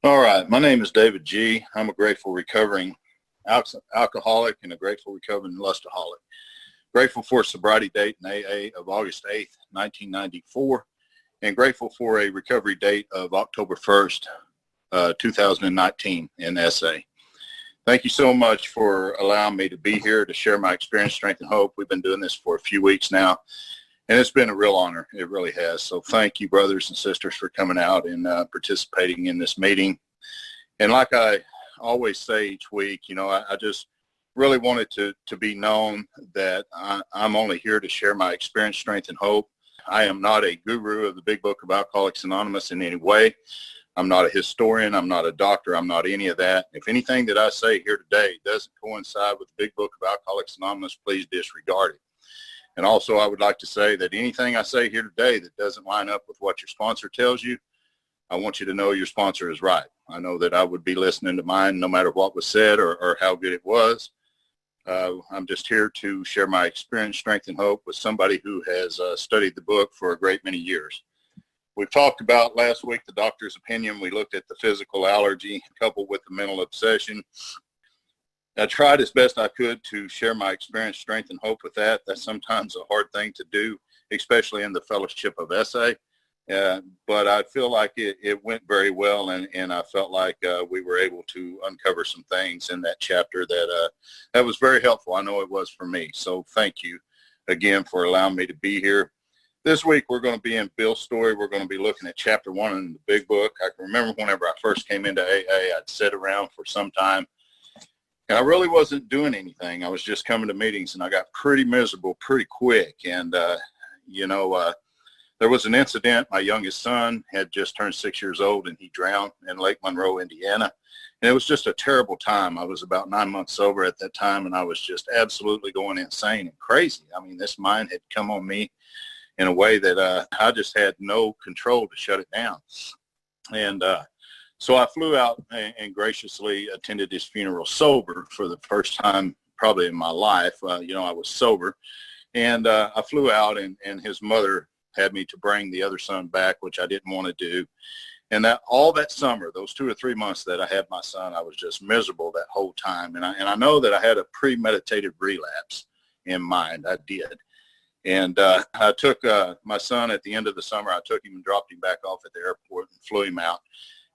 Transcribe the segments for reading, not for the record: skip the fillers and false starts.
All right. My name is David G. I'm a grateful recovering alcoholic and a grateful recovering lustaholic. Grateful for a sobriety date in AA of August 8th, 1994, and grateful for a recovery date of October 1st, 2019 in SA. Thank you so much for allowing me to be here to share my experience, strength, and hope. We've been doing this for a few weeks now, and it's been a real honor. It really has. So thank you, brothers and sisters, for coming out and participating in this meeting. And like I always say each week, I just really wanted to be known that I'm only here to share my experience, strength, and hope. I am not a guru of the Big Book of Alcoholics Anonymous in any way. I'm not a historian. I'm not a doctor. I'm not any of that. If anything that I say here today doesn't coincide with the Big Book of Alcoholics Anonymous, please disregard it. And also, I would like to say that anything I say here today that doesn't line up with what your sponsor tells you, I want you to know your sponsor is right. I know that I would be listening to mine no matter what was said or how good it was. I'm just here to share my experience, strength, and hope with somebody who has studied the book for a great many years. We've talked about last week the doctor's opinion. We looked at the physical allergy coupled with the mental obsession. I tried as best I could to share my experience, strength, and hope with that. That's sometimes a hard thing to do, especially in the fellowship of SA. But I feel like it went very well, and I felt like we were able to uncover some things in that chapter that was very helpful. I know it was for me. So thank you again for allowing me to be here. This week, we're going to be in Bill's story. We're going to be looking at chapter 1 in the Big Book. I can remember whenever I first came into AA, I'd sit around for some time. And I really wasn't doing anything. I was just coming to meetings, and I got pretty miserable pretty quick. And, there was an incident. My youngest son had just turned 6 years old, and he drowned in Lake Monroe, Indiana. And it was just a terrible time. I was about 9 months sober at that time, and I was just absolutely going insane and crazy. I mean, this mind had come on me in a way that I just had no control to shut it down. And so I flew out and graciously attended his funeral sober for the first time probably in my life. I was sober. And I flew out, and his mother had me to bring the other son back, which I didn't want to do. And that all that summer, those 2 or 3 months that I had my son, I was just miserable that whole time. And I know that I had a premeditated relapse in mind. I did. And I took my son at the end of the summer. I took him and dropped him back off at the airport and flew him out.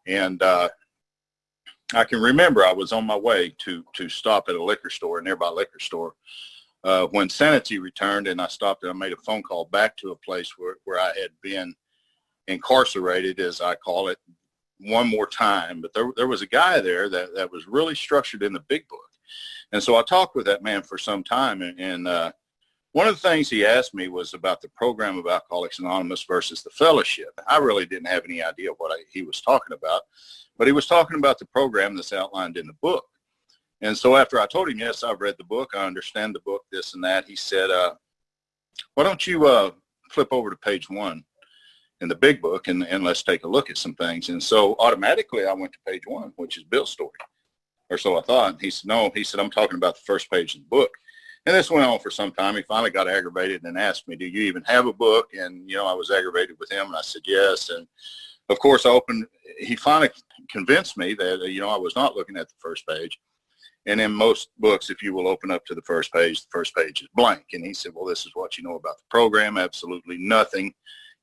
And I can remember I was on my way to stop at a nearby liquor store, when sanity returned, and I stopped and I made a phone call back to a place where I had been incarcerated, as I call it, one more time. But there was a guy there that was really structured in the Big Book. And so I talked with that man for some time, and one of the things he asked me was about the program of Alcoholics Anonymous versus the fellowship. I really didn't have any idea what he was talking about, but he was talking about the program that's outlined in the book. And so after I told him, yes, I've read the book, I understand the book, this and that, he said, why don't you flip over to page 1 in the Big Book and let's take a look at some things. And so automatically I went to page 1, which is Bill's story, or so I thought. And he said, no, I'm talking about the first page of the book. And this went on for some time. He finally got aggravated and asked me, do you even have a book? And, I was aggravated with him, and I said, yes. And of course, he finally convinced me that, I was not looking at the first page. And in most books, if you will open up to the first page is blank. And he said, well, this is what you know about the program. Absolutely nothing.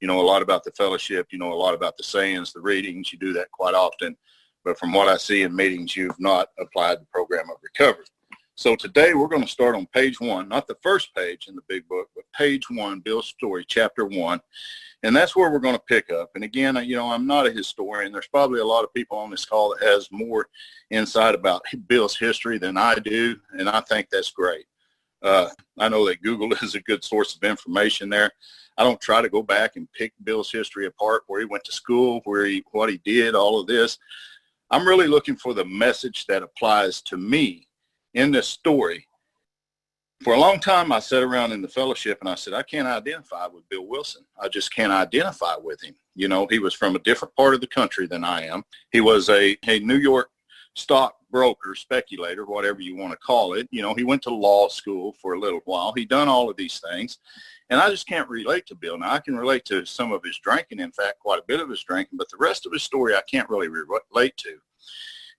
You know a lot about the fellowship. You know a lot about the sayings, the readings. You do that quite often. But from what I see in meetings, you've not applied the program of recovery. So today we're going to start on page 1, not the first page in the Big Book, but page 1, Bill's story, chapter 1. And that's where we're going to pick up. And again, I'm not a historian. There's probably a lot of people on this call that has more insight about Bill's history than I do, and I think that's great. I know that Google is a good source of information there. I don't try to go back and pick Bill's history apart, where he went to school, what he did, all of this. I'm really looking for the message that applies to me in this story. For a long time, I sat around in the fellowship and I said, I can't identify with Bill Wilson. I just can't identify with him. He was from a different part of the country than I am. He was a New York stockbroker, speculator, whatever you want to call it. He went to law school for a little while. He done all of these things. And I just can't relate to Bill. Now, I can relate to some of his drinking, in fact, quite a bit of his drinking, but the rest of his story I can't really relate to.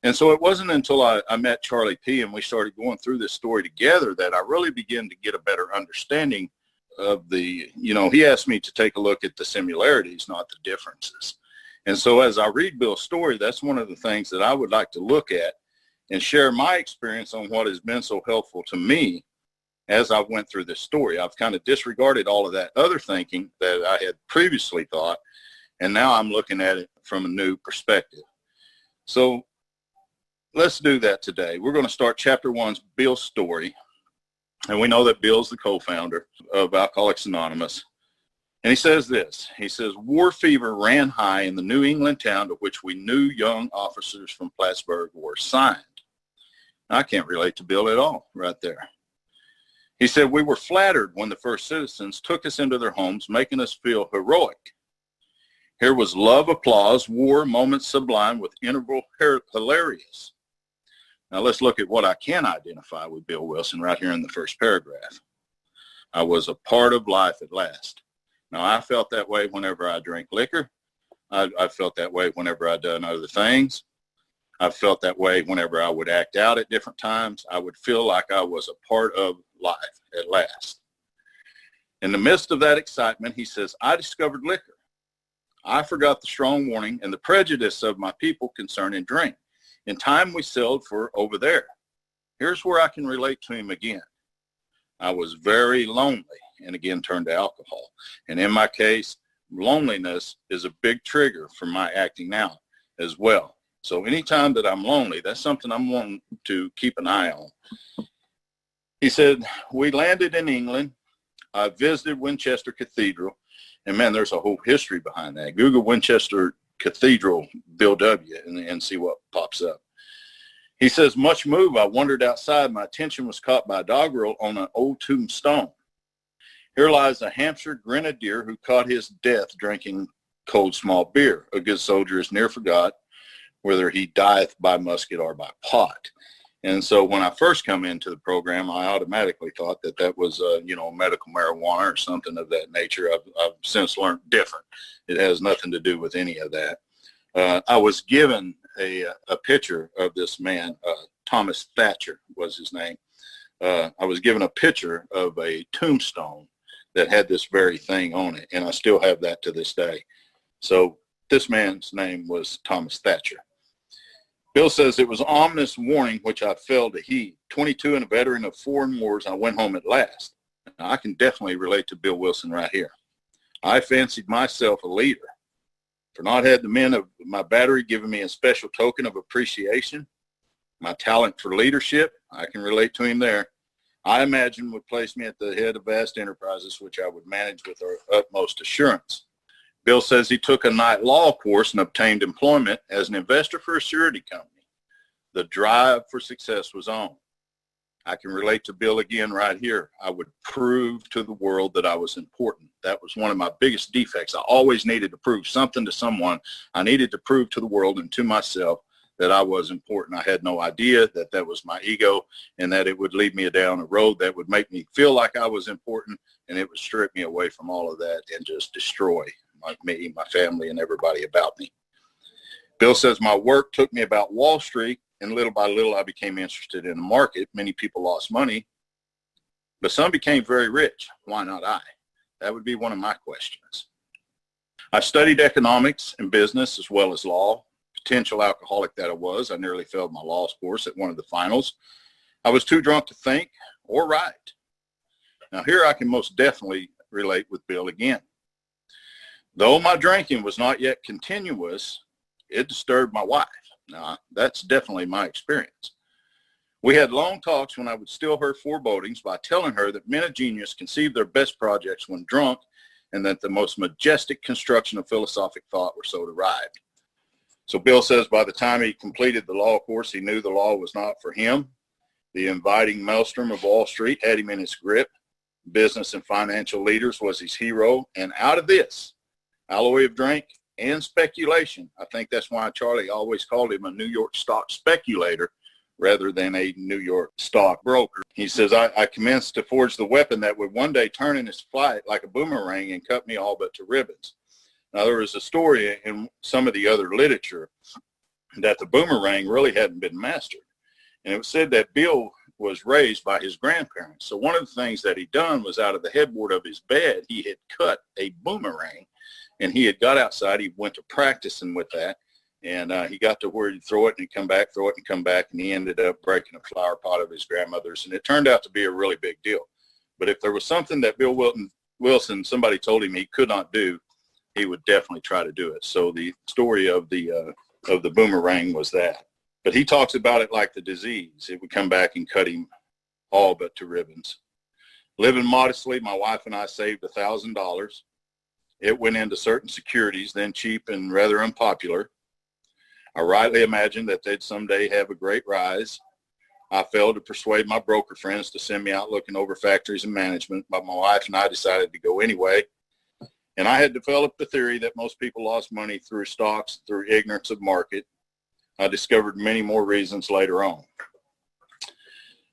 And so it wasn't until I met Charlie P. and we started going through this story together that I really began to get a better understanding of the, he asked me to take a look at the similarities, not the differences. And so as I read Bill's story, that's one of the things that I would like to look at and share my experience on what has been so helpful to me as I went through this story. I've kind of disregarded all of that other thinking that I had previously thought, and now I'm looking at it from a new perspective. So let's do that today. We're going to start chapter 1's Bill's story. And we know that Bill's the co-founder of Alcoholics Anonymous. And he says this. He says, war fever ran high in the New England town to which we knew young officers from Plattsburgh were assigned. I can't relate to Bill at all right there. He said, we were flattered when the first citizens took us into their homes, making us feel heroic. Here was love, applause, war, moments sublime with interval hilarious. Now let's look at what I can identify with Bill Wilson right here in the first paragraph. I was a part of life at last. Now I felt that way whenever I drank liquor. I felt that way whenever I'd done other things. I felt that way whenever I would act out at different times. I would feel like I was a part of life at last. In the midst of that excitement, he says, I discovered liquor. I forgot the strong warning and the prejudice of my people concerning drink. In time, we sailed for over there. Here's where I can relate to him again. I was very lonely and again turned to alcohol. And in my case, loneliness is a big trigger for my acting out as well. So anytime that I'm lonely, that's something I'm wanting to keep an eye on. He said, we landed in England. I visited Winchester Cathedral. And man, there's a whole history behind that. Google Winchester Cathedral, Bill W., and see what pops up. He says, much moved, I wandered outside. My attention was caught by a doggerel on an old tombstone. Here lies a Hampshire grenadier who caught his death drinking cold small beer. A good soldier is near forgot whether he dieth by musket or by pot. And so when I first come into the program, I automatically thought that that was, medical marijuana or something of that nature. I've since learned different. It has nothing to do with any of that. I was given a picture of this man, Thomas Thatcher was his name. I was given a picture of a tombstone that had this very thing on it, and I still have that to this day. So this man's name was Thomas Thatcher. Bill says, it was ominous warning which I failed to heed. 22 and a veteran of foreign wars, I went home at last. Now, I can definitely relate to Bill Wilson right here. I fancied myself a leader. For not had the men of my battery given me a special token of appreciation, my talent for leadership, I can relate to him there, I imagine would place me at the head of vast enterprises which I would manage with our utmost assurance. Bill says he took a night law course and obtained employment as an investor for a surety company. The drive for success was on. I can relate to Bill again right here. I would prove to the world that I was important. That was one of my biggest defects. I always needed to prove something to someone. I needed to prove to the world and to myself that I was important. I had no idea that that was my ego and that it would lead me down a road that would make me feel like I was important, and it would strip me away from all of that and just destroy me, my family, and everybody about me. Bill says my work took me about Wall Street, and little by little I became interested in the market. Many people lost money, but some became very rich. Why not I? That would be one of my questions. I studied economics and business as well as law. Potential alcoholic that I was, I nearly failed my law course at one of the finals. I was too drunk to think or write. Now here I can most definitely relate with Bill again. Though my drinking was not yet continuous, it disturbed my wife. Now, that's definitely my experience. We had long talks when I would still her forebodings by telling her that men of genius conceive their best projects when drunk, and that the most majestic construction of philosophic thought were so derived. So Bill says by the time he completed the law course, he knew the law was not for him. The inviting maelstrom of Wall Street had him in its grip. Business and financial leaders was his hero, and out of this alloy of drink and speculation, I think that's why Charlie always called him a New York stock speculator, rather than a New York stockbroker. He says, I commenced to forge the weapon that would one day turn in its flight like a boomerang and cut me all but to ribbons. Now, there was a story in some of the other literature that the boomerang really hadn't been mastered. And it was said that Bill was raised by his grandparents. So one of the things that he done was out of the headboard of his bed, he had cut a boomerang, and he had got outside. He went to practicing with that, and he got to where he'd throw it and he'd come back, throw it and come back, and he ended up breaking a flower pot of his grandmother's, and it turned out to be a really big deal. But if there was something that Bill Wilson, somebody told him he could not do, he would definitely try to do it. So the story of the boomerang was that. But he talks about it like the disease. It would come back and cut him all but to ribbons. Living modestly, my wife and I saved $1,000. It went into certain securities, then cheap and rather unpopular. I rightly imagined that they'd someday have a great rise. I failed to persuade my broker friends to send me out looking over factories and management, but my wife and I decided to go anyway. And I had developed the theory that most people lost money through stocks, through ignorance of market. I discovered many more reasons later on.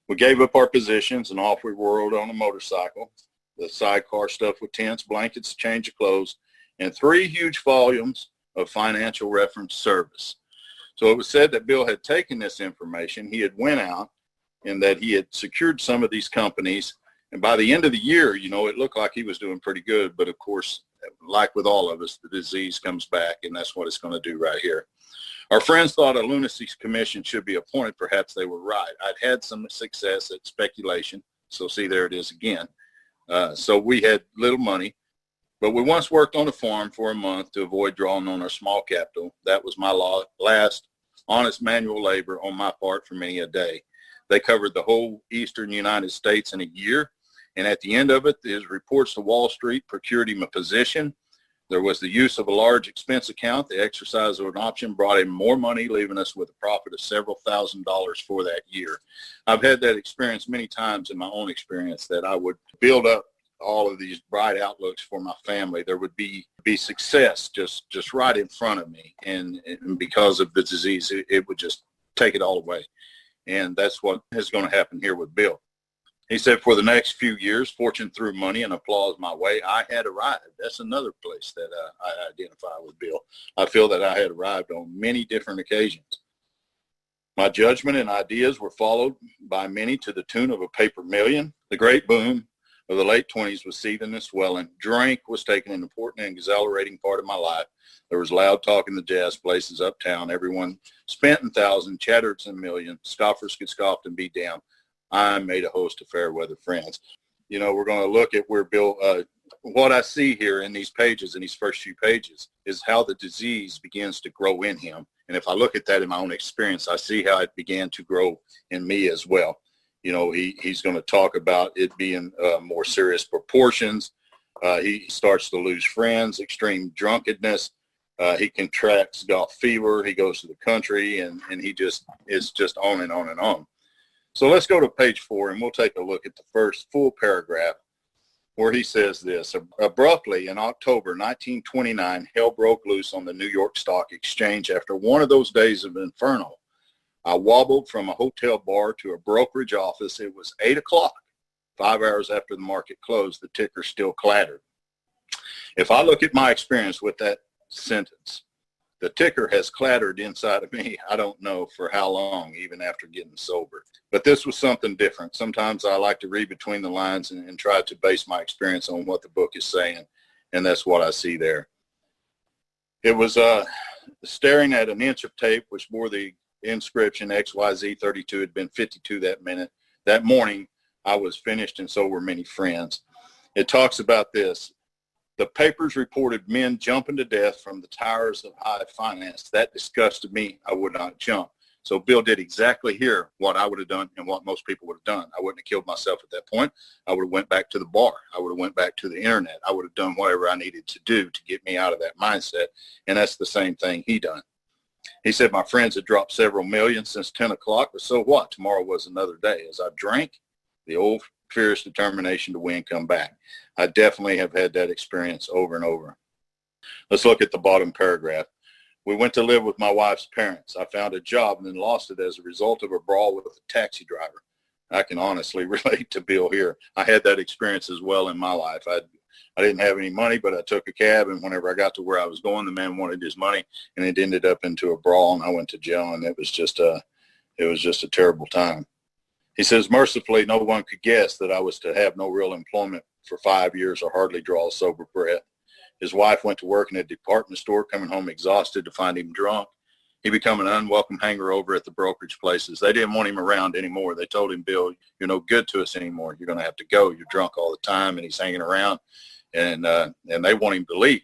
We gave up our positions and off we whirled on a motorcycle. The sidecar stuffed with tents, blankets, change of clothes, and 3 huge volumes of financial reference service. So it was said that Bill had taken this information, he had went out, and that he had secured some of these companies. And by the end of the year, you know, it looked like he was doing pretty good. But of course, like with all of us, the disease comes back, and that's what it's going to do right here. Our friends thought a lunacy commission should be appointed. Perhaps they were right. I'd had some success at speculation. So see, there it is again. So we had little money, but we once worked on a farm for a month to avoid drawing on our small capital. That was my last honest manual labor on my part for many a day. They covered the whole eastern United States in a year. And at the end of it, his reports to Wall Street procured him a position. There was the use of a large expense account. The exercise of an option brought him more money, leaving us with a profit of several $1,000s for that year. I've had that experience many times in my own experience, that I would build up all of these bright outlooks for my family. There would be success just right in front of me. And because of the disease, it would just take it all away. And that's what is going to happen here with Bill. He said, for the next few years, fortune threw money and applause my way. I had arrived. That's another place that I identify with Bill. I feel that I had arrived on many different occasions. My judgment and ideas were followed by many to the tune of a paper million. The great boom of the late 20s was seething and swelling. Drink was taking an important and exhilarating part of my life. There was loud talk in the jazz places uptown. Everyone spent in thousands, chattered in millions. Scoffers could scoff and be damned. I made a host of fair weather friends. You know, we're going to look at where Bill, what I see here in these pages, in these first few pages, is how the disease begins to grow in him. And if I look at that in my own experience, I see how it began to grow in me as well. You know, he's going to talk about it being more serious proportions. He starts to lose friends, extreme drunkenness. He contracts golf fever. He goes to the country, and he just is just on and on and on. So let's go to page 4, and we'll take a look at the first full paragraph where he says this. Abruptly, in October 1929, hell broke loose on the New York Stock Exchange. After one of those days of inferno, I wobbled from a hotel bar to a brokerage office. It was 8 o'clock, 5 hours after the market closed. The ticker still clattered. If I look at my experience with that sentence, the ticker has clattered inside of me. I don't know for how long, even after getting sober. But this was something different. Sometimes I like to read between the lines and try to base my experience on what the book is saying. And that's what I see there. It was staring at an inch of tape, which bore the inscription XYZ 32 had been 52 that minute. That morning, I was finished, and so were many friends. It talks about this. The papers reported men jumping to death from the towers of high finance. That disgusted me. I would not jump. So Bill did exactly here what I would have done and what most people would have done. I wouldn't have killed myself at that point. I would have went back to the bar. I would have went back to the internet. I would have done whatever I needed to do to get me out of that mindset. And that's the same thing he done. He said, my friends had dropped several million since 10 o'clock, but so what? Tomorrow was another day. As I drank, the old fierce determination to win come back. I definitely have had that experience over and over. Let's look at the bottom paragraph. We went to live with my wife's parents. I found a job and then lost it as a result of a brawl with a taxi driver. I can honestly relate to Bill here. I had that experience as well in my life. I didn't have any money, but I took a cab, and whenever I got to where I was going, the man wanted his money, and it ended up into a brawl, and I went to jail, and it was just a terrible time. He says, mercifully, no one could guess that I was to have no real employment for 5 years or hardly draw a sober breath. His wife went to work in a department store, coming home exhausted to find him drunk. He became an unwelcome hangover at the brokerage places. They didn't want him around anymore. They told him, Bill, you're no good to us anymore. You're going to have to go. You're drunk all the time, and he's hanging around, and they want him to leave.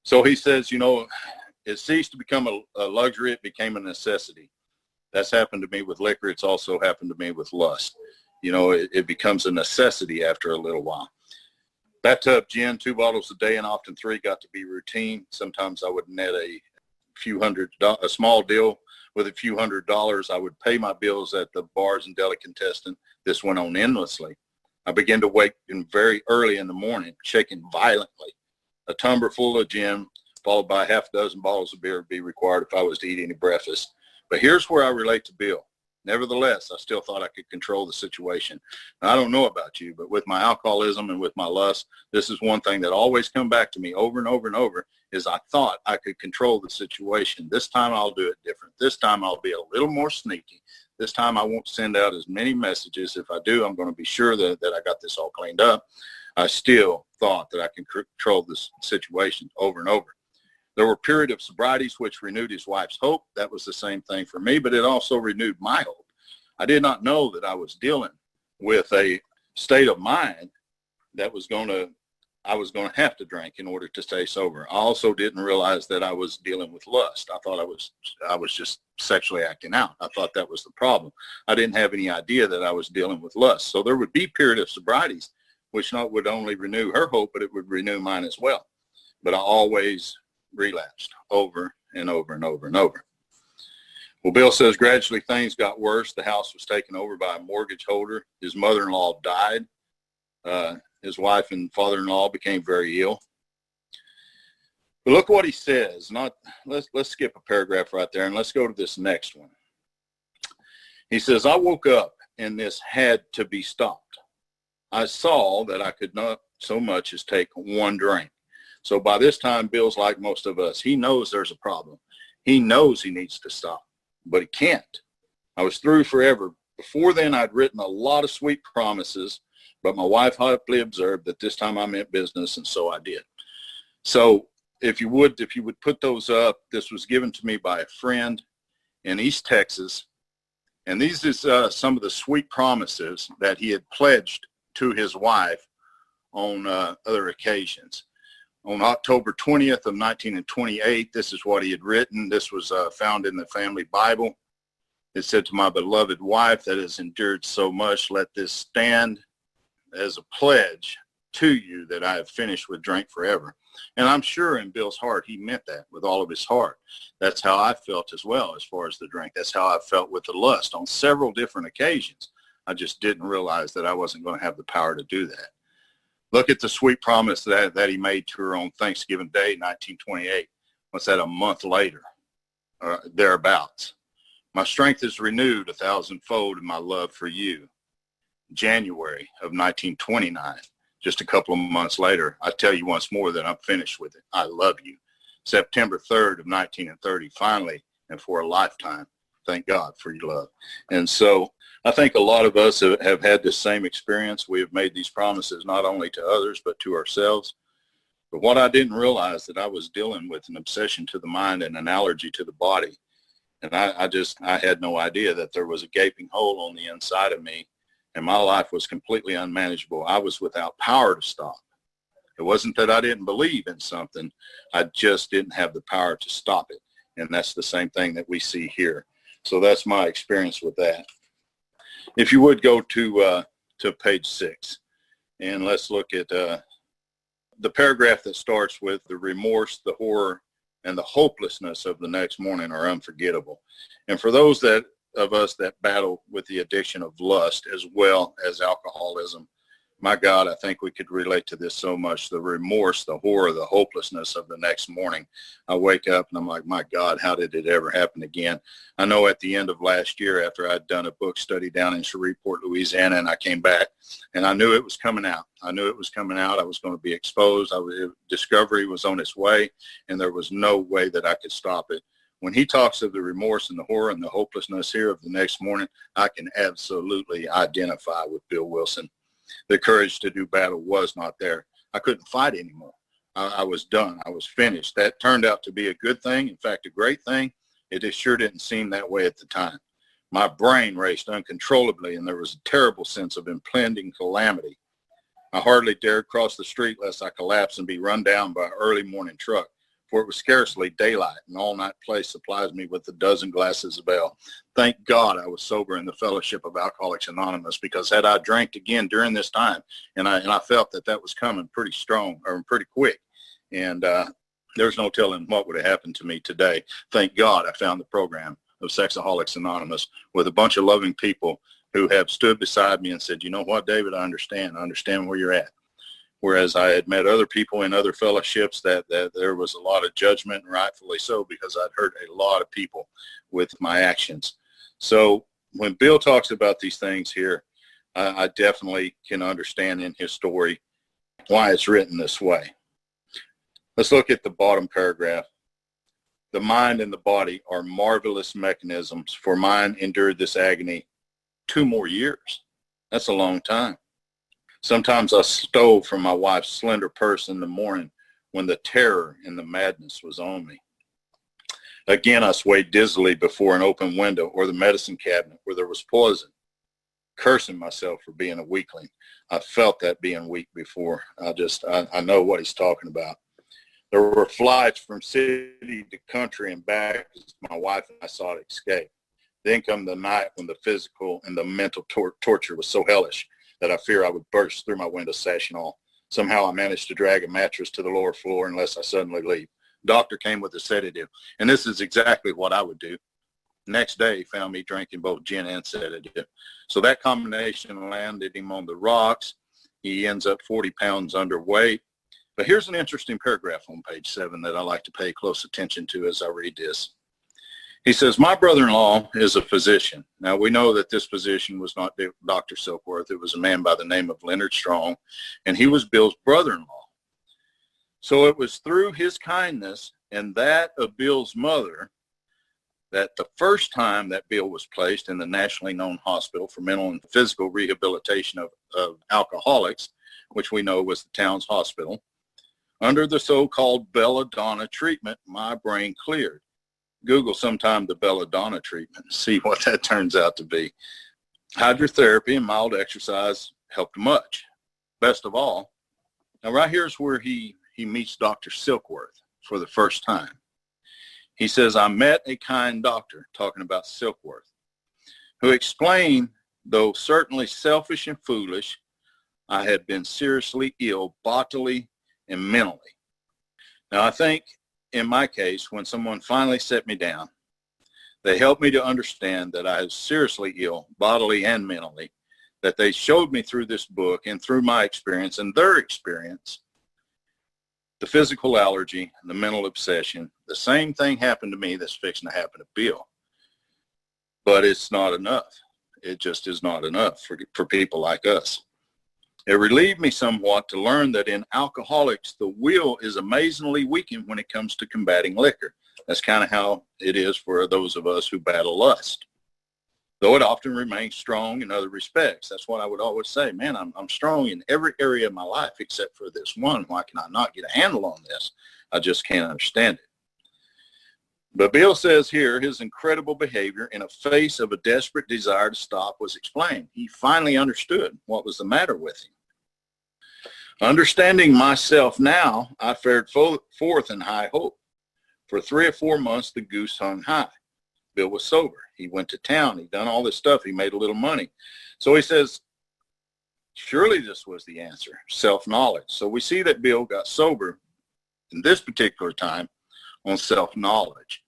So he says, it ceased to become a luxury. It became a necessity. That's happened to me with liquor. It's also happened to me with lust. It becomes a necessity after a little while. Bathtub gin, 2 bottles a day, and often 3 got to be routine. Sometimes I would net a small deal with a few $100s. I would pay my bills at the bars and delicatessen. This went on endlessly. I began to wake very early in the morning, shaking violently. A tumbler full of gin, followed by 6 bottles of beer would be required if I was to eat any breakfast. But here's where I relate to Bill. Nevertheless, I still thought I could control the situation. Now, I don't know about you, but with my alcoholism and with my lust, this is one thing that always come back to me over and over and over, is I thought I could control the situation. This time I'll do it different. This time I'll be a little more sneaky. This time I won't send out as many messages. If I do, I'm going to be sure that I got this all cleaned up. I still thought that I can control this situation over and over. There were periods of sobrieties which renewed his wife's hope. That was the same thing for me, but it also renewed my hope. I did not know that I was dealing with a state of mind that I was going to have to drink in order to stay sober. I also didn't realize that I was dealing with lust. I thought I was just sexually acting out. I thought that was the problem. I didn't have any idea that I was dealing with lust. So there would be period of sobrieties which not would only renew her hope, but it would renew mine as well. But I always relapsed over and over and over and over. Well, Bill says gradually things got worse. The house was taken over by a mortgage holder. His mother-in-law died. His wife and father-in-law became very ill. But look what he says. Let's skip a paragraph right there and let's go to this next one. He says, I woke up and this had to be stopped. I saw that I could not so much as take one drink. So by this time, Bill's like most of us. He knows there's a problem. He knows he needs to stop, but he can't. I was through forever. Before then, I'd written a lot of sweet promises, but my wife happily observed that this time I meant business, and so I did. So if you would put those up, this was given to me by a friend in East Texas, and these is some of the sweet promises that he had pledged to his wife on other occasions. On October 20th of 1928, this is what he had written. This was found in the family Bible. It said, to my beloved wife that has endured so much, let this stand as a pledge to you that I have finished with drink forever. And I'm sure in Bill's heart, he meant that with all of his heart. That's how I felt as well as far as the drink. That's how I felt with the lust on several different occasions. I just didn't realize that I wasn't going to have the power to do that. Look at the sweet promise that he made to her on Thanksgiving Day, 1928. What's that, a month later, or thereabouts? My strength is renewed 1,000-fold in my love for you. January of 1929, just a couple of months later, I tell you once more that I'm finished with it. I love you. September 3rd of 1930, finally, and for a lifetime, thank God for your love. And so I think a lot of us have had this same experience. We have made these promises not only to others, but to ourselves. But what I didn't realize that I was dealing with an obsession to the mind and an allergy to the body. And I had no idea that there was a gaping hole on the inside of me, and my life was completely unmanageable. I was without power to stop. It wasn't that I didn't believe in something. I just didn't have the power to stop it. And that's the same thing that we see here. So that's my experience with that. If you would go to page 6, and let's look at the paragraph that starts with the remorse, the horror, and the hopelessness of the next morning are unforgettable. And for those of us that battle with the addiction of lust as well as alcoholism, My God, I think we could relate to this so much. The remorse, the horror, the hopelessness of the next morning. I wake up and I'm like, my God, how did it ever happen again? I know at the end of last year, after I'd done a book study down in Shreveport, Louisiana, and I came back and I knew it was coming out. I knew it was coming out. I was going to be exposed. Discovery was on its way, and there was no way that I could stop it. When he talks of the remorse and the horror and the hopelessness here of the next morning, I can absolutely identify with Bill Wilson. The courage to do battle was not there. I couldn't fight anymore. I was done. I was finished. That turned out to be a good thing. In fact, a great thing. It just sure didn't seem that way at the time. My brain raced uncontrollably, and there was a terrible sense of impending calamity. I hardly dared cross the street lest I collapse and be run down by an early morning truck, for it was scarcely daylight, and all-night place supplies me with a dozen glasses of ale. Thank God I was sober in the Fellowship of Alcoholics Anonymous, because had I drank again during this time, and I felt that was coming pretty strong or pretty quick, and there's no telling what would have happened to me today. Thank God I found the program of Sexaholics Anonymous with a bunch of loving people who have stood beside me and said, you know what, David, I understand where you're at. Whereas I had met other people in other fellowships that there was a lot of judgment, and rightfully so, because I'd hurt a lot of people with my actions. So when Bill talks about these things here, I definitely can understand in his story why it's written this way. Let's look at the bottom paragraph. The mind and the body are marvelous mechanisms, for mine endured this agony 2 more years. That's a long time. Sometimes I stole from my wife's slender purse in the morning when the terror and the madness was on me. Again, I swayed dizzily before an open window or the medicine cabinet where there was poison, cursing myself for being a weakling. I felt that being weak before. I know what he's talking about. There were flights from city to country and back as my wife and I sought escape. Then come the night when the physical and the mental torture was so hellish that I fear I would burst through my window sash and all. Somehow I managed to drag a mattress to the lower floor unless I suddenly leave. Doctor came with a sedative, and this is exactly what I would do. Next day, he found me drinking both gin and sedative. So that combination landed him on the rocks. He ends up 40 pounds underweight. But here's an interesting paragraph on page 7 that I like to pay close attention to as I read this. He says, my brother-in-law is a physician. Now, we know that this physician was not Dr. Silkworth. It was a man by the name of Leonard Strong, and he was Bill's brother-in-law. So it was through his kindness and that of Bill's mother that the first time that Bill was placed in the nationally known hospital for mental and physical rehabilitation of alcoholics, which we know was the town's hospital, under the so-called belladonna treatment, my brain cleared. Google sometime the belladonna treatment and see what that turns out to be. Hydrotherapy and mild exercise helped much. Best of all, now right here's where he meets Dr. Silkworth for the first time. He says, I met a kind doctor, talking about Silkworth, who explained, though certainly selfish and foolish, I had been seriously ill bodily and mentally. Now I think in my case, when someone finally set me down, they helped me to understand that I was seriously ill, bodily and mentally, that they showed me through this book and through my experience and their experience, the physical allergy and the mental obsession. The same thing happened to me that's fixing to happen to Bill. But it's not enough. It just is not enough for people like us. It relieved me somewhat to learn that in alcoholics, the will is amazingly weakened when it comes to combating liquor. That's kind of how it is for those of us who battle lust. Though it often remains strong in other respects. That's what I would always say. Man, I'm strong in every area of my life except for this one. Why can I not get a handle on this? I just can't understand it. But Bill says here his incredible behavior in the face of a desperate desire to stop was explained. He finally understood what was the matter with him. Understanding myself now, I fared forth in high hope. For 3 or 4 months, the goose hung high. Bill was sober. He went to town. He done all this stuff. He made a little money. So he says, surely this was the answer, self-knowledge. So we see that Bill got sober in this particular time on self-knowledge.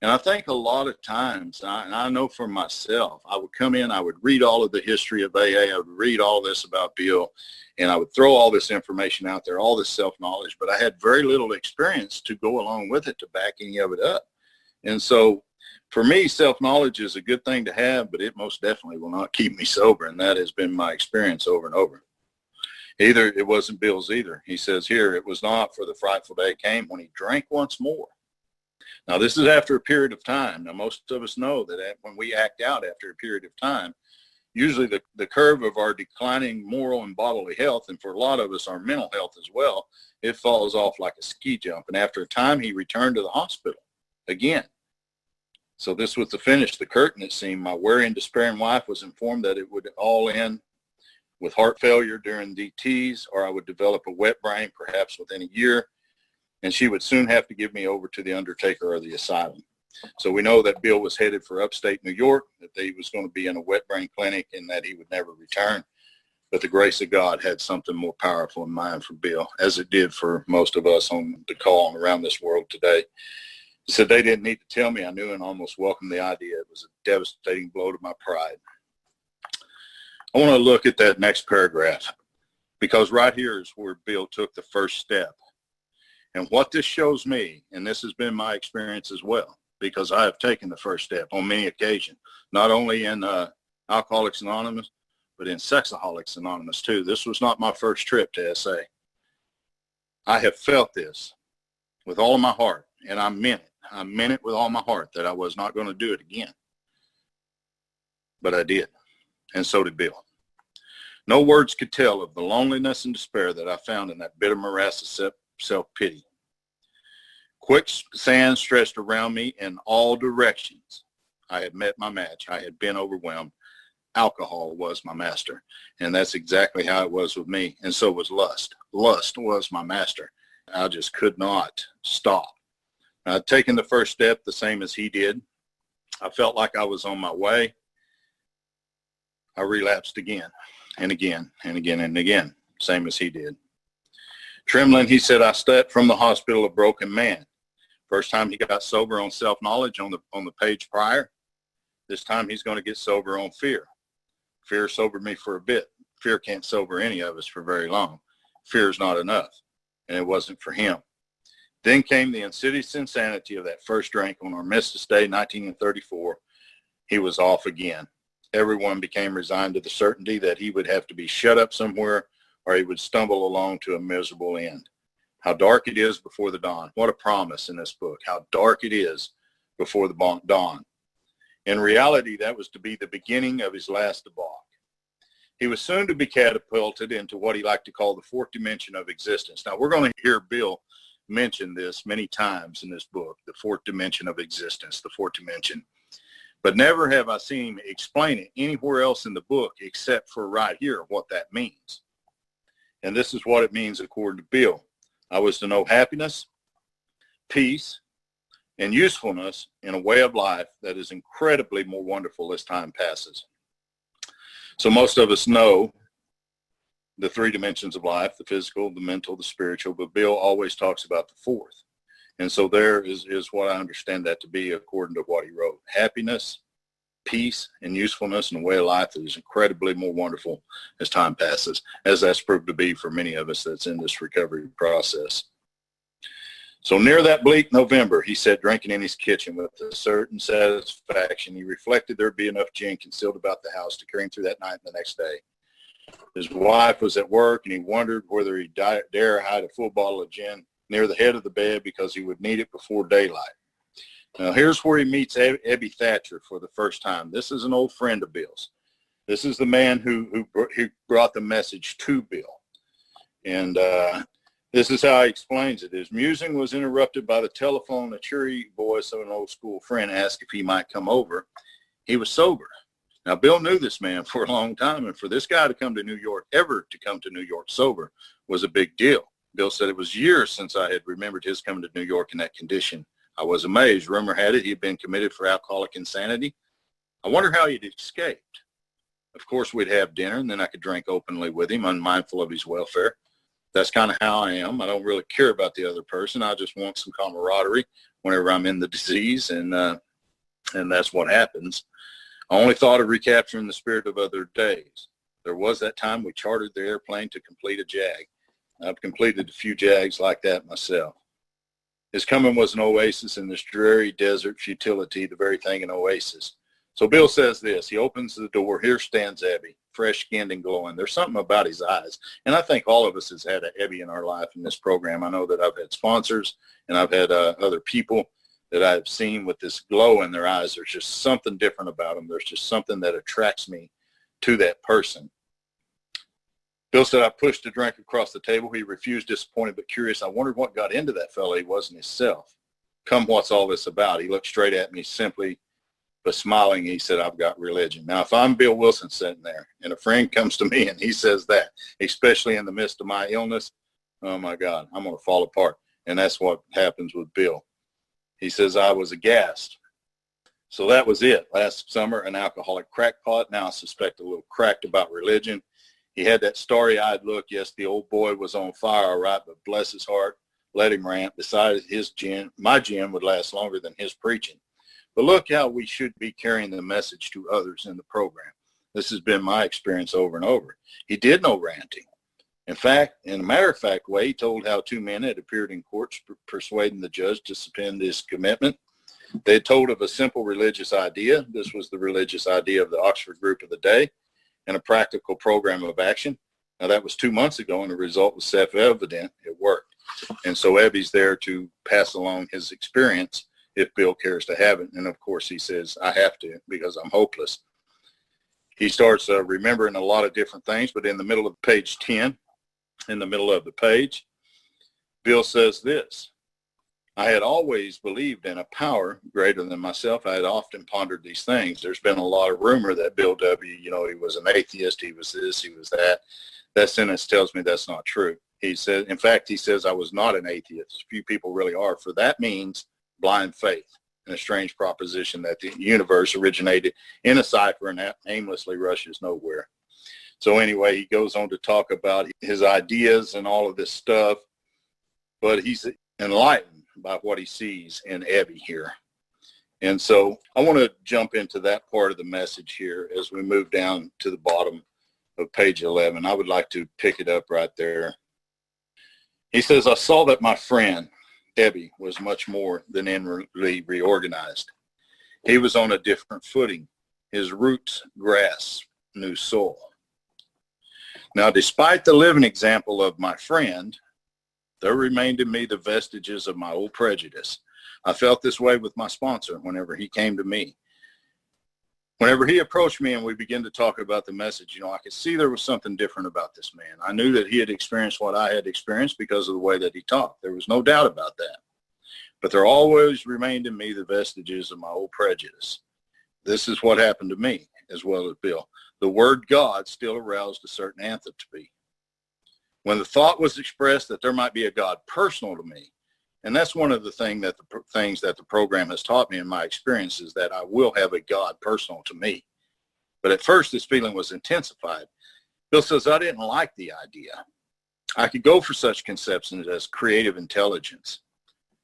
And I think a lot of times, and I know for myself, I would come in, I would read all of the history of AA, I would read all this about Bill, and I would throw all this information out there, all this self-knowledge, but I had very little experience to go along with it to back any of it up. And so for me, self-knowledge is a good thing to have, but it most definitely will not keep me sober, and that has been my experience over and over. Either it wasn't Bill's either. He says here, it was not, for the frightful day came when he drank once more. Now, this is after a period of time. Now, most of us know that when we act out after a period of time, usually the curve of our declining moral and bodily health, and for a lot of us, our mental health as well, it falls off like a ski jump. And after a time, he returned to the hospital again. So this was the finish, the curtain, it seemed. My weary and despairing wife was informed that it would all end with heart failure during DTs, or I would develop a wet brain perhaps within a year, and she would soon have to give me over to the undertaker or the asylum. So we know that Bill was headed for upstate New York, that he was going to be in a wet brain clinic, and that he would never return. But the grace of God had something more powerful in mind for Bill, as it did for most of us on the call and around this world today. He said they didn't need to tell me. I knew and almost welcomed the idea. It was a devastating blow to my pride. I want to look at that next paragraph, because right here is where Bill took the first step. And what this shows me, and this has been my experience as well, because I have taken the first step on many occasions, not only in Alcoholics Anonymous, but in Sexaholics Anonymous too. This was not my first trip to SA. I have felt this with all of my heart, and I meant it. I meant it with all my heart that I was not going to do it again. But I did, and so did Bill. No words could tell of the loneliness and despair that I found in that bitter morass of self-pity. Quicksand stretched around me in all directions. I had met my match. I had been overwhelmed. Alcohol was my master, and that's exactly how it was with me, and so was lust. Lust was my master. I just could not stop. I'd taken the first step the same as he did. I felt like I was on my way. I relapsed again and again and again and again, same as he did. Trembling, he said, I stepped from the hospital a broken man. First time he got sober on self-knowledge on the page prior. This time he's going to get sober on fear. Fear sobered me for a bit. Fear can't sober any of us for very long. Fear is not enough, and it wasn't for him. Then came the insidious insanity of that first drink on Armistice Day, 1934. He was off again. Everyone became resigned to the certainty that he would have to be shut up somewhere, or he would stumble along to a miserable end. How dark it is before the dawn. What a promise in this book. How dark it is before the dawn. In reality, that was to be the beginning of his last debauch. He was soon to be catapulted into what he liked to call the fourth dimension of existence. Now, we're going to hear Bill mention this many times in this book, the fourth dimension of existence, the fourth dimension. But never have I seen him explain it anywhere else in the book except for right here, what that means. And this is what it means according to Bill. I was to know happiness, peace, and usefulness in a way of life that is incredibly more wonderful as time passes. So most of us know the three dimensions of life, the physical, the mental, the spiritual, but Bill always talks about the fourth. And so there is what I understand that to be according to what he wrote. Happiness, peace, and usefulness in a way of life that is incredibly more wonderful as time passes, as that's proved to be for many of us that's in this recovery process. So near that bleak November, he sat drinking in his kitchen with a certain satisfaction. He reflected there'd be enough gin concealed about the house to carry him through that night and the next day. His wife was at work, and he wondered whether he'd dare hide a full bottle of gin near the head of the bed because he would need it before daylight. Now, here's where he meets Ebby Thatcher for the first time. This is an old friend of Bill's. This is the man who brought the message to Bill. And this is how he explains it. His musing was interrupted by the telephone. A cheery voice of an old school friend asked if he might come over. He was sober. Now, Bill knew this man for a long time, and for this guy to come to New York, ever to come to New York sober, was a big deal. Bill said it was years since I had remembered his coming to New York in that condition. I was amazed. Rumor had it he had been committed for alcoholic insanity. I wonder how he'd escaped. Of course, we'd have dinner, and then I could drink openly with him, unmindful of his welfare. That's kind of how I am. I don't really care about the other person. I just want some camaraderie whenever I'm in the disease, and that's what happens. I only thought of recapturing the spirit of other days. There was that time we chartered the airplane to complete a JAG. I've completed a few JAGs like that myself. His coming was an oasis in this dreary desert futility, the very thing an oasis. So Bill says this. He opens the door. Here stands Ebby, fresh-skinned and glowing. There's something about his eyes. And I think all of us has had an Ebby in our life in this program. I know that I've had sponsors and I've had other people that I've seen with this glow in their eyes. There's just something different about them. There's just something that attracts me to that person. Bill said, I pushed a drink across the table. He refused, disappointed but curious. I wondered what got into that fella. He wasn't himself. Come, what's all this about? He looked straight at me simply, but smiling. He said, I've got religion. Now, if I'm Bill Wilson sitting there and a friend comes to me and he says that, especially in the midst of my illness, oh my God, I'm going to fall apart. And that's what happens with Bill. He says, I was aghast. So that was it. Last summer, an alcoholic crackpot. Now I suspect a little cracked about religion. He had that starry-eyed look. Yes, the old boy was on fire, all right, but bless his heart, let him rant. Besides, his gin, my gin would last longer than his preaching. But look how we should be carrying the message to others in the program. This has been my experience over and over. He did no ranting. In fact, in a matter-of-fact way, he told how two men had appeared in court persuading the judge to suspend his commitment. They had told of a simple religious idea. This was the religious idea of the Oxford group of the day, and a practical program of action. Now, that was 2 months ago, and the result was self-evident. It worked. And so Ebby's there to pass along his experience if Bill cares to have it. And, of course, he says, I have to because I'm hopeless. He starts remembering a lot of different things, but in the middle of page 10, in the middle of the page, Bill says this. I had always believed in a power greater than myself. I had often pondered these things. There's been a lot of rumor that Bill W., he was an atheist. He was this, he was that. That sentence tells me that's not true. He said, in fact, he says I was not an atheist. Few people really are. For that means blind faith in a strange proposition that the universe originated in a cipher and aimlessly rushes nowhere. So anyway, he goes on to talk about his ideas and all of this stuff, but he's enlightened by what he sees in Ebby here. And so I want to jump into that part of the message here as we move down to the bottom of page 11. I would like to pick it up right there. He says, I saw that my friend, Ebby, was much more than inwardly reorganized. He was on a different footing. His roots grasped new soil. Now, despite the living example of my friend, there remained in me the vestiges of my old prejudice. I felt this way with my sponsor whenever he came to me. Whenever he approached me and we began to talk about the message, I could see there was something different about this man. I knew that he had experienced what I had experienced because of the way that he talked. There was no doubt about that. But there always remained in me the vestiges of my old prejudice. This is what happened to me as well as Bill. The word God still aroused a certain antipathy. When the thought was expressed that there might be a God personal to me, and that's one of the things that the program has taught me in my experience is that I will have a God personal to me. But at first, this feeling was intensified. Bill says, I didn't like the idea. I could go for such conceptions as creative intelligence,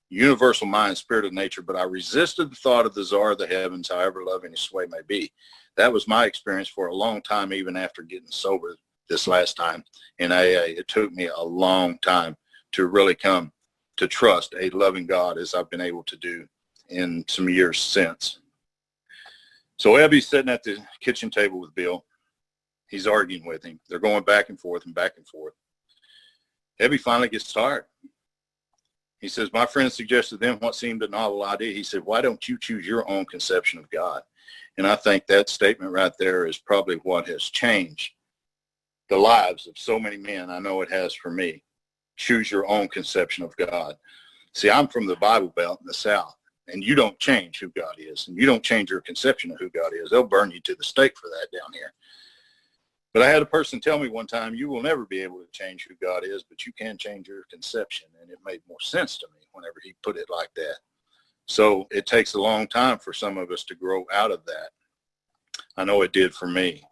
universal mind, spirit of nature, but I resisted the thought of the czar of the heavens, however loving his sway may be. That was my experience for a long time, even after getting sober this last time in AA. It took me a long time to really come to trust a loving God as I've been able to do in some years since. So Ebby's sitting at the kitchen table with Bill. He's arguing with him. They're going back and forth and back and forth. Ebby finally gets tired. He says, my friend suggested then what seemed a novel idea. He said, why don't you choose your own conception of God? And I think that statement right there is probably what has changed the lives of so many men. I know it has for me. Choose your own conception of God. See, I'm from the Bible Belt in the South, and you don't change who God is, and you don't change your conception of who God is. They'll burn you to the stake for that down here. But I had a person tell me one time, you will never be able to change who God is, but you can change your conception. And it made more sense to me whenever he put it like that. So it takes a long time for some of us to grow out of that. I know it did for me.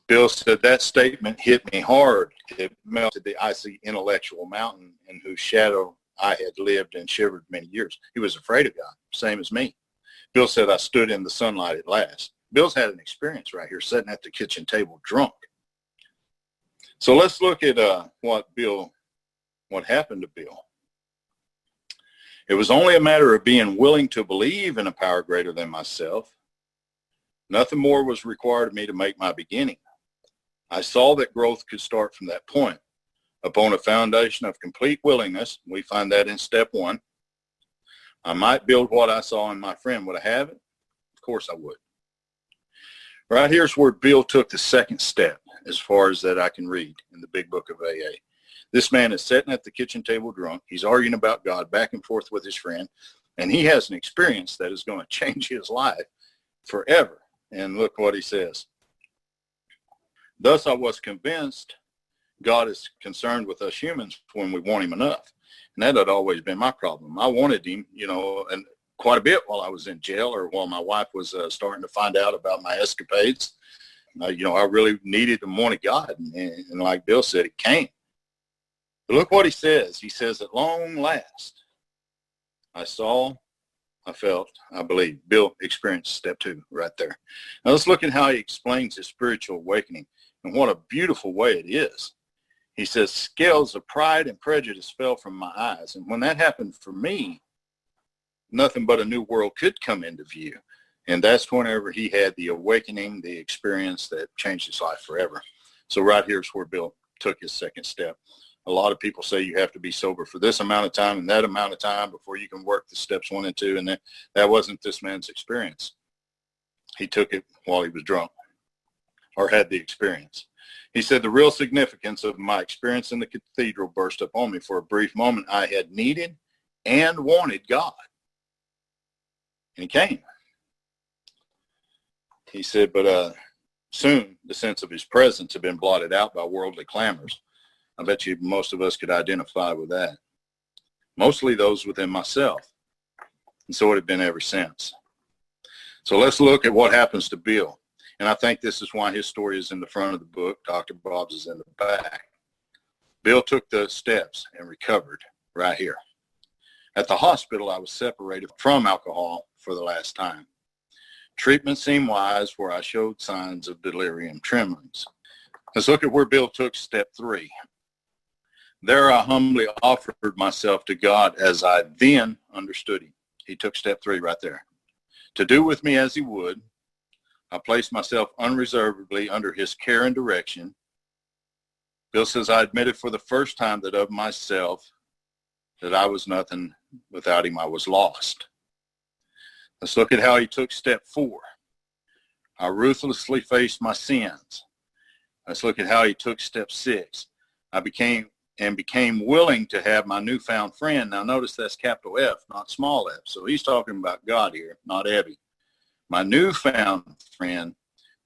Bill said that statement hit me hard. It melted the icy intellectual mountain in whose shadow I had lived and shivered many years. He was afraid of God, same as me. Bill said, I stood in the sunlight at last. Bill's had an experience right here, sitting at the kitchen table drunk. So let's look at what happened to Bill. It was only a matter of being willing to believe in a power greater than myself. Nothing more was required of me to make my beginning. I saw that growth could start from that point. Upon a foundation of complete willingness, we find that in step 1, I might build what I saw in my friend. Would I have it? Of course I would. Right here's where Bill took the second step, as far as that I can read in the big book of AA. This man is sitting at the kitchen table drunk. He's arguing about God back and forth with his friend, and he has an experience that is going to change his life forever. And look what he says. Thus I was convinced God is concerned with us humans when we want him enough. And that had always been my problem. I wanted him, and quite a bit while I was in jail, or while my wife was starting to find out about my escapades. I really needed and wanted God. And like Bill said, it came. But look what he says. He says, at long last, I saw, I felt, I believe. Bill experienced step 2 right there. Now let's look at how he explains his spiritual awakening, and what a beautiful way it is. He says, scales of pride and prejudice fell from my eyes. And when that happened for me, nothing but a new world could come into view. And that's whenever he had the awakening, the experience that changed his life forever. So right here's where Bill took his second step. A lot of people say you have to be sober for this amount of time and that amount of time before you can work the steps 1 and 2. And that wasn't this man's experience. He took it while he was drunk, or had the experience. He said, the real significance of my experience in the cathedral burst upon me. For a brief moment, I had needed and wanted God. And he came. He said, but soon the sense of his presence had been blotted out by worldly clamors. I bet you most of us could identify with that. Mostly those within myself. And so it had been ever since. So let's look at what happens to Bill. And I think this is why his story is in the front of the book. Dr. Bob's is in the back. Bill took the steps and recovered right here. At the hospital, I was separated from alcohol for the last time. Treatment seemed wise, where I showed signs of delirium tremens. Let's look at where Bill took step 3. There I humbly offered myself to God as I then understood him. He took step 3 right there. To do with me as he would. I placed myself unreservedly under his care and direction. Bill says, I admitted for the first time that of myself, that I was nothing. Without him, I was lost. Let's look at how he took step 4. I ruthlessly faced my sins. Let's look at how he took step 6. I became willing to have my newfound friend. Now notice that's capital F, not small f. So he's talking about God here, not Abby. My newfound friend,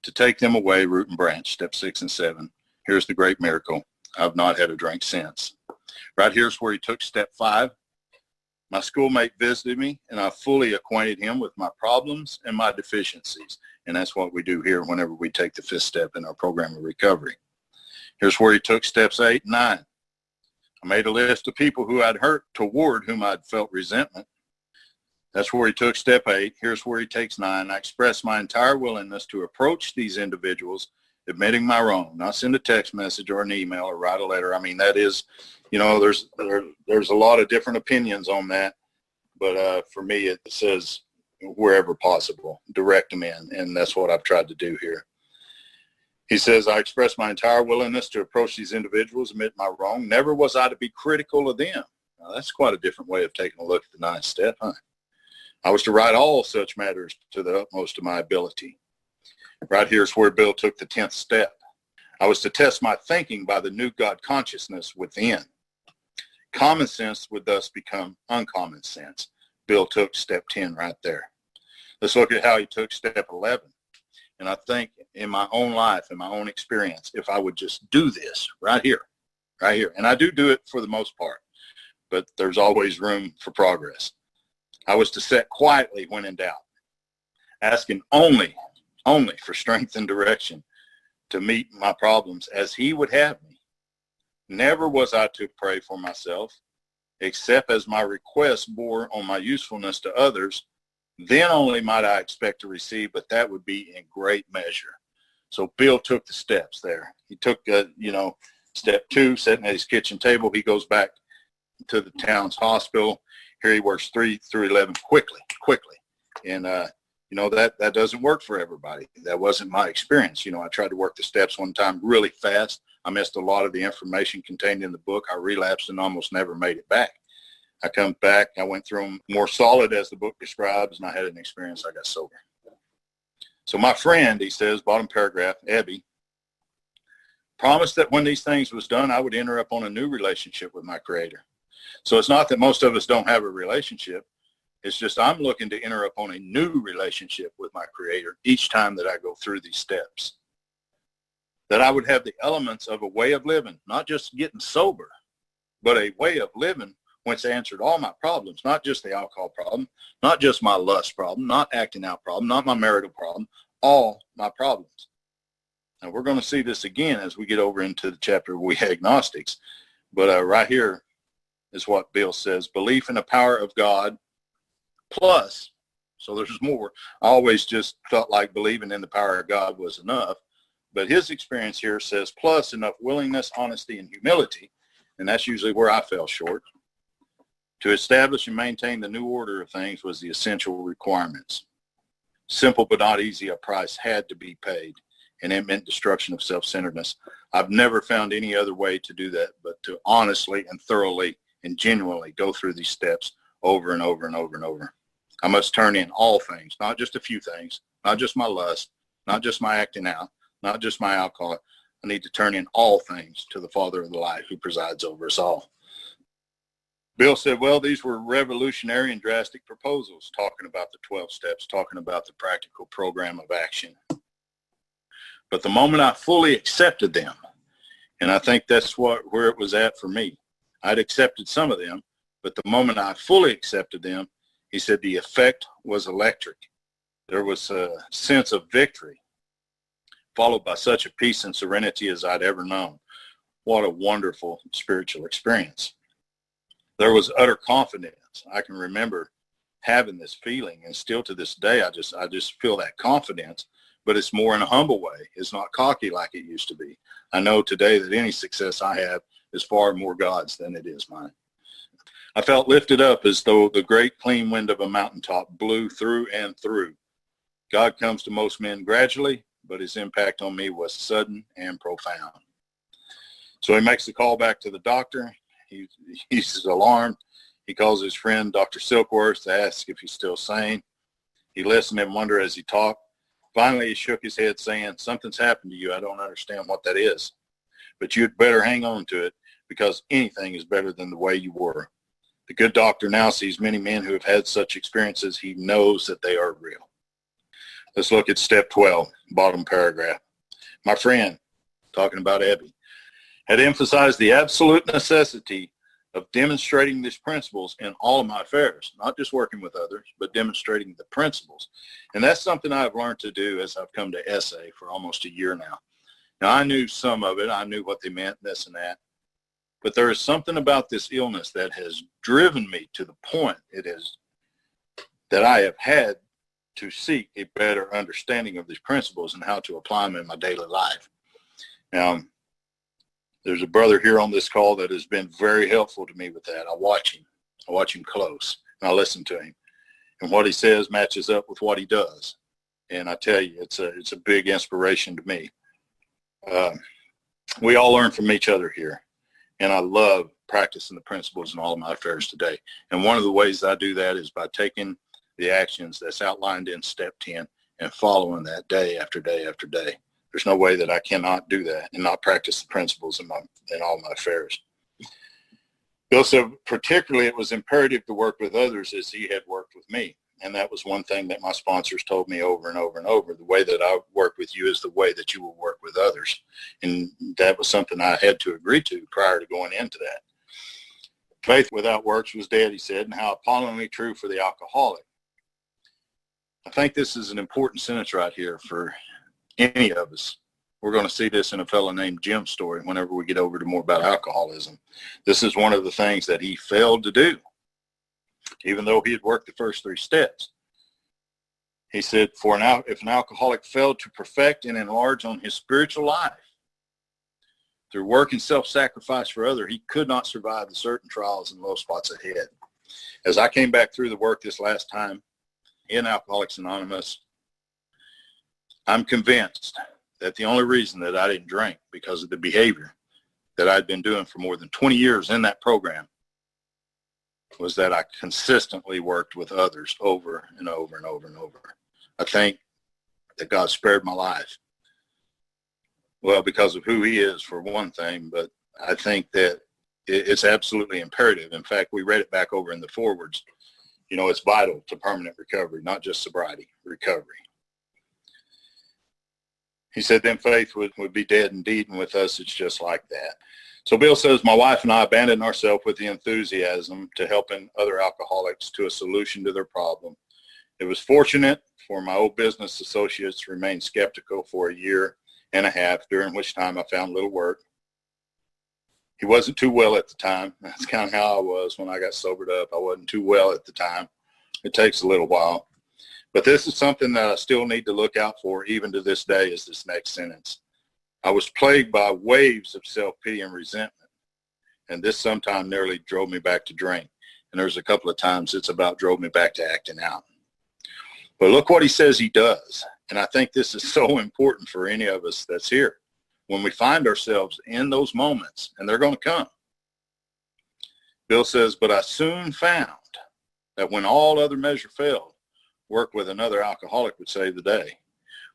to take them away, root and branch, step 6 and 7. Here's the great miracle. I've not had a drink since. Right here's where he took step 5. My schoolmate visited me, and I fully acquainted him with my problems and my deficiencies. And that's what we do here whenever we take the 5th step in our program of recovery. Here's where he took steps 8 and 9. I made a list of people who I'd hurt, toward whom I'd felt resentment. That's where he took step 8. Here's where he takes 9. I expressed my entire willingness to approach these individuals, admitting my wrong, not send a text message or an email or write a letter. I mean, that is, there's a lot of different opinions on that. But for me, it says wherever possible, direct them in. And that's what I've tried to do here. He says, I expressed my entire willingness to approach these individuals, admit my wrong. Never was I to be critical of them. Now, that's quite a different way of taking a look at the 9th step, huh? I was to write all such matters to the utmost of my ability. Right here's where Bill took the 10th step. I was to test my thinking by the new God consciousness within. Common sense would thus become uncommon sense. Bill took step 10 right there. Let's look at how he took step 11. And I think in my own life, in my own experience, if I would just do this right here, and I do it for the most part, but there's always room for progress. I was to sit quietly when in doubt, asking only for strength and direction to meet my problems as he would have me. Never was I to pray for myself. except as my request bore on my usefulness to others, then only might I expect to receive, but that would be in great measure. So Bill took the steps there. He took, step 2, sitting at his kitchen table. He goes back to the town's hospital. Here he works 3 through 11 quickly. And, that doesn't work for everybody. That wasn't my experience. I tried to work the steps one time really fast. I missed a lot of the information contained in the book. I relapsed and almost never made it back. I come back, I went through them more solid as the book describes, and I had an experience. I got sober. So my friend, he says, bottom paragraph, Abby, promised that when these things was done, I would enter up on a new relationship with my Creator. So it's not that most of us don't have a relationship. It's just I'm looking to enter up on a new relationship with my Creator each time that I go through these steps. That I would have the elements of a way of living, not just getting sober, but a way of living whence answered all my problems, not just the alcohol problem, not just my lust problem, not acting out problem, not my marital problem, all my problems. Now we're going to see this again as we get over into the chapter of We Agnostics. But right here is what Bill says, belief in the power of God plus, so there's more. I always just felt like believing in the power of God was enough. But his experience here says plus enough willingness, honesty, and humility, and that's usually where I fell short. To establish and maintain the new order of things was the essential requirements. Simple but not easy, a price had to be paid, and it meant destruction of self-centeredness. I've never found any other way to do that but to honestly and thoroughly and genuinely go through these steps over and over and over and over. I must turn in all things, not just a few things, not just my lust, not just my acting out, not just my alcohol. I need to turn in all things to the Father of the light who presides over us all. Bill said, well, these were revolutionary and drastic proposals, talking about the 12 steps, talking about the practical program of action. But the moment I fully accepted them, and I think that's where it was at for me, I'd accepted some of them, but the moment I fully accepted them, he said the effect was electric. There was a sense of victory, followed by such a peace and serenity as I'd ever known. What a wonderful spiritual experience. There was utter confidence. I can remember having this feeling, and still to this day, I just feel that confidence, but it's more in a humble way. It's not cocky like it used to be. I know today that any success I have is far more God's than it is mine. I felt lifted up as though the great clean wind of a mountaintop blew through and through. God comes to most men gradually, but his impact on me was sudden and profound. So he makes the call back to the doctor. He's alarmed. He calls his friend, Dr. Silkworth, to ask if he's still sane. He listened and wondered as he talked. Finally, he shook his head, saying, something's happened to you. I don't understand what that is. But you'd better hang on to it, because anything is better than the way you were. The good doctor now sees many men who have had such experiences. He knows that they are real. Let's look at step 12, bottom paragraph. My friend, talking about Abby, had emphasized the absolute necessity of demonstrating these principles in all of my affairs, not just working with others, but demonstrating the principles. And that's something I've learned to do as I've come to S.A. for almost a year now. Now, I knew some of it. I knew what they meant, this and that. But there is something about this illness that has driven me to the point that I have had to seek a better understanding of these principles and how to apply them in my daily life. Now, there's a brother here on this call that has been very helpful to me with that. I watch him close, and I listen to him. And what he says matches up with what he does. And I tell you, it's a big inspiration to me. We all learn from each other here. And I love practicing the principles in all of my affairs today. And one of the ways I do that is by taking the actions that's outlined in step 10 and following that day after day after day. There's no way that I cannot do that and not practice the principles in all my affairs. Bill said, particularly it was imperative to work with others as he had worked with me. And that was one thing that my sponsors told me over and over and over. The way that I work with you is the way that you will work with others. And that was something I had to agree to prior to going into that. Faith without works was dead, he said, and how appallingly true for the alcoholic. I think this is an important sentence right here for any of us. We're going to see this in a fellow named Jim's story whenever we get over to more about alcoholism. This is one of the things that he failed to do, even though he had worked the first 3 steps. He said, if an alcoholic failed to perfect and enlarge on his spiritual life through work and self-sacrifice for others, he could not survive the certain trials and low spots ahead. As I came back through the work this last time in Alcoholics Anonymous, I'm convinced that the only reason that I didn't drink because of the behavior that I'd been doing for more than 20 years in that program was that I consistently worked with others over and over and over and over. I think that God spared my life. Well, because of who he is, for one thing, but I think that it's absolutely imperative. In fact, we read it back over in the forwards. You know, it's vital to permanent recovery, not just sobriety, recovery. He said, then faith would be dead indeed, and with us, it's just like that. So Bill says, my wife and I abandoned ourselves with the enthusiasm to helping other alcoholics to a solution to their problem. It was fortunate for my old business associates to remain skeptical for 1.5 years, during which time I found little work. He wasn't too well at the time. That's kind of how I was when I got sobered up. I wasn't too well at the time. It takes a little while. But this is something that I still need to look out for, even to this day, is this next sentence. I was plagued by waves of self-pity and resentment, and this sometime nearly drove me back to drink. And there's a couple of times it's about drove me back to acting out. But look what he says he does. And I think this is so important for any of us that's here. When we find ourselves in those moments, and they're going to come. Bill says, but I soon found that when all other measure failed, work with another alcoholic would save the day.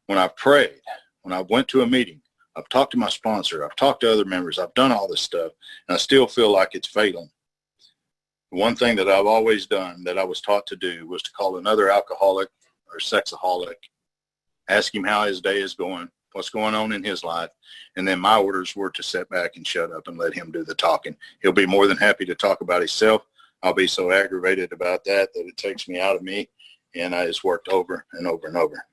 When I've prayed, when I went to a meeting, I've talked to my sponsor, I've talked to other members, I've done all this stuff, and I still feel like it's failing. The one thing that I've always done that I was taught to do was to call another alcoholic or sexaholic, ask him how his day is going, what's going on in his life, and then my orders were to sit back and shut up and let him do the talking. He'll be more than happy to talk about himself. I'll be so aggravated about that it takes me out of me, and I just worked over and over and over.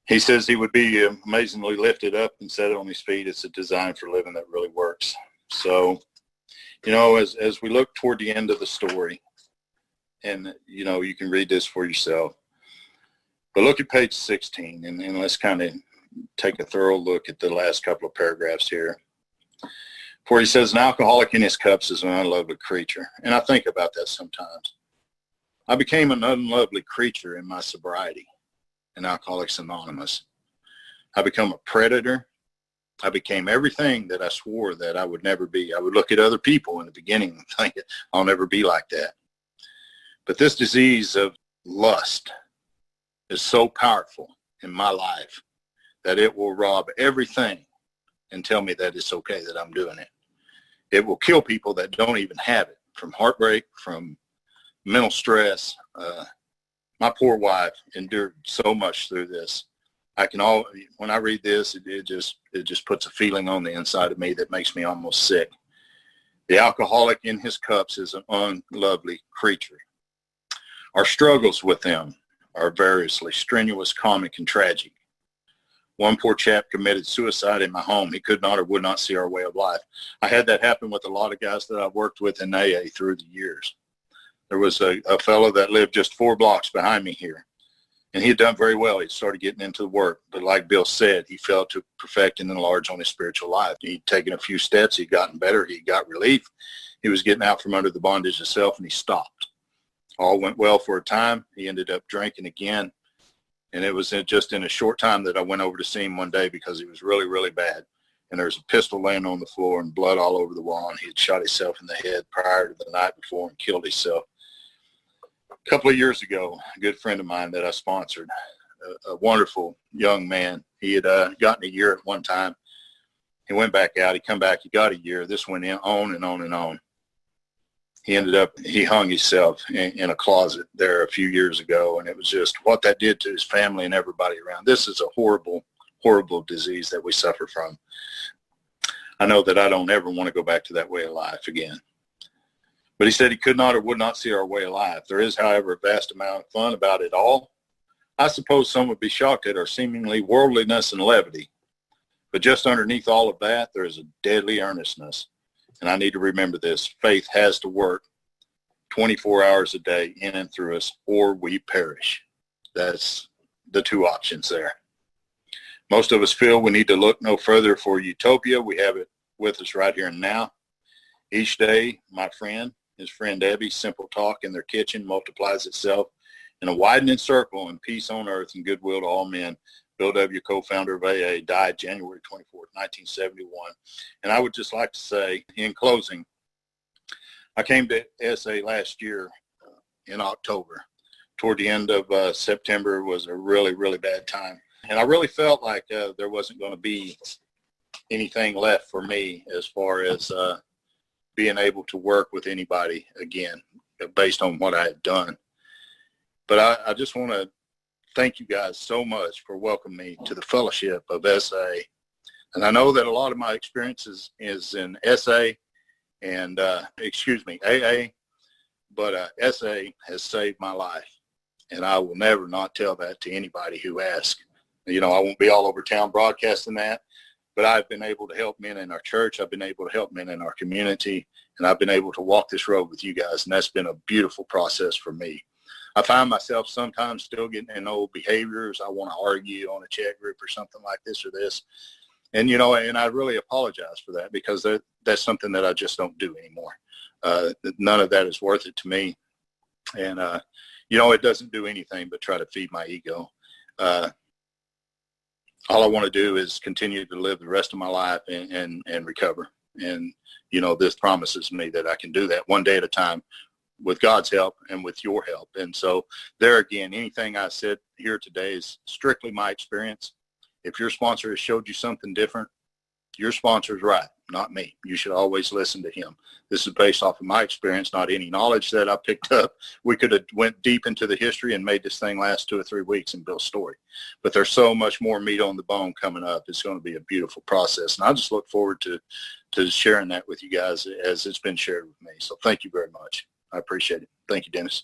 He says he would be amazingly lifted up and set on his feet. It's a design for living that really works. So, you know, as we look toward the end of the story, and, you know, you can read this for yourself, but look at page 16, and let's kind of take a thorough look at the last couple of paragraphs here. For he says, an alcoholic in his cups is an unlovely creature. And I think about that sometimes. I became an unlovely creature in my sobriety in Alcoholics Anonymous. I become a predator. I became everything that I swore that I would never be. I would look at other people in the beginning and think, I'll never be like that. But this disease of lust is so powerful in my life that it will rob everything and tell me that it's okay that I'm doing it. It will kill people that don't even have it, from heartbreak, from mental stress. My poor wife endured so much through this. When I read this, it just puts a feeling on the inside of me that makes me almost sick. The alcoholic in his cups is an unlovely creature. Our struggles with them are variously strenuous, comic, and tragic. One poor chap committed suicide in my home. He could not or would not see our way of life. I had that happen with a lot of guys that I've worked with in AA through the years. There was a fellow that lived just 4 blocks behind me here, and he had done very well. He started getting into the work, but like Bill said, he failed to perfect and enlarge on his spiritual life. He'd taken a few steps. He'd gotten better. He got relief. He was getting out from under the bondage of self, and he stopped. All went well for a time. He ended up drinking again. And it was just in a short time that I went over to see him one day because he was really, really bad. And there was a pistol laying on the floor and blood all over the wall. And he had shot himself in the head prior to the night before and killed himself. A couple of years ago, a good friend of mine that I sponsored, a wonderful young man, he had gotten a year at one time. He went back out. He come back. He got a year. This went on and on and on. He hung himself in a closet there a few years ago, and it was just what that did to his family and everybody around. This is a horrible, horrible disease that we suffer from. I know that I don't ever want to go back to that way of life again. But he said he could not or would not see our way of life. There is, however, a vast amount of fun about it all. I suppose some would be shocked at our seemingly worldliness and levity. But just underneath all of that, there is a deadly earnestness. And I need to remember this. Faith has to work 24 hours a day in and through us, or we perish. That's the two options there. Most of us feel we need to look no further for utopia. We have it with us right here and now. Each day, my friend, his friend Debbie's simple talk in their kitchen multiplies itself in a widening circle, and peace on earth and goodwill to all men. Bill W., co-founder of AA, died January 24th, 1971. And I would just like to say, in closing, I came to SA last year in October. Toward the end of September was a really, really bad time. And I really felt like there wasn't going to be anything left for me as far as being able to work with anybody again based on what I had done. But I just want to thank you guys so much for welcoming me to the fellowship of SA. And I know that a lot of my experiences is in SA and, AA, but SA has saved my life. And I will never not tell that to anybody who asks. You know, I won't be all over town broadcasting that, but I've been able to help men in our church. I've been able to help men in our community, and I've been able to walk this road with you guys. And that's been a beautiful process for me. I find myself sometimes still getting in old behaviors. I want to argue on a chat group or something like this or this. And, you know, and I really apologize for that because that's something that I just don't do anymore. None of that is worth it to me. And, you know, it doesn't do anything but try to feed my ego. All I want to do is continue to live the rest of my life and recover. And, you know, this promises me that I can do that one day at a time with God's help and with your help. And so there again, anything I said here today is strictly my experience. If your sponsor has showed you something different, your sponsor's right, not me. You should always listen to him. This is based off of my experience, not any knowledge that I picked up. We could have went deep into the history and made this thing last 2 or 3 weeks and built a story. But there's so much more meat on the bone coming up. It's going to be a beautiful process. And I just look forward to sharing that with you guys as it's been shared with me. So thank you very much. I appreciate it. Thank you, Dennis.